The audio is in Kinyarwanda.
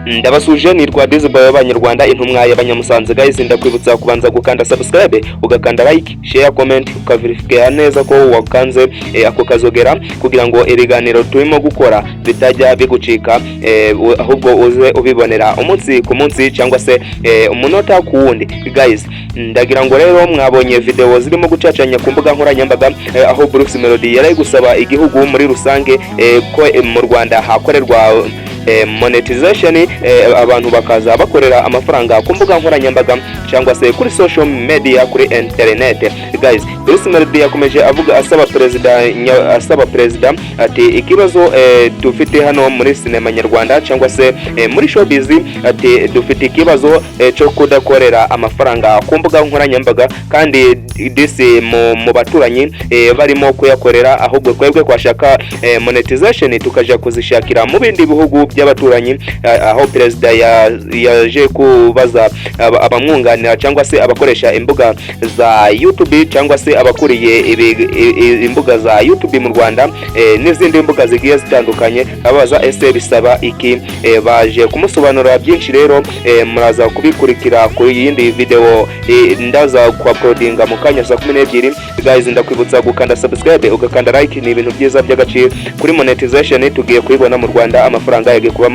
Ndabasuje nitwa Dizboy y'Abanyarwanda intumwa y'Abanyamusanze. Guys, ndakwibutsa kubanza gukanda subscribe, ugakanda like, share, comment, ukaverifika neza ko wakanze ako kazogera kugira ngo ibiganiro turimo gukora bitajya bigucika, ahubwo uze ubibonera umunsi ku munsi cyangwa se umunota ku wundi. Guys, ndagira ngo rero mwabonye video zirimo gucacanya ku mbuga nkoranyambaga, aho Bruce Melody yari gusaba igihugu muri rusange ko mu Rwanda hakorerwa monetization, abantu bakaza bakorera amafaranga ku mbuga nkoranyambaga cyangwa se kuri social media, kuri internet. Guys, Bruce Melody yakomeje avuga asaba perezida ati ikibazo dufite hano muri sinema nyarwanda cyangwa se muri showbiz, ati dufite ikibazo cyo kudakorera amafaranga ku mbuga nkoranyambaga, kandi disi mu baturanyi barimo kuyakorera, ahubwo twebwe kwashaka monetization tukaja kuzishakira mu bindi bihugu by'abaturanyi. Aho perezida yaje kubaza abamwunganira cyangwa se abakoresha imbuga za YouTube cyangwa se abakuriye imbuga za YouTube mu Rwanda n'izindi mbuga zigiye zitandukanye, abaza ese bisaba iki. Baje kumusobanurira byinshi, rero muraza kubikurikira ku yindi video ndaza ku uploadinga mu kanya saa 12. Guys, ndakwibutsa gukanda subscribe, ugakanda like, ni ibintu byiza by'agaciro kuri monetization tugiye kuyibona mu Rwanda. Amafaranga yagiye kuba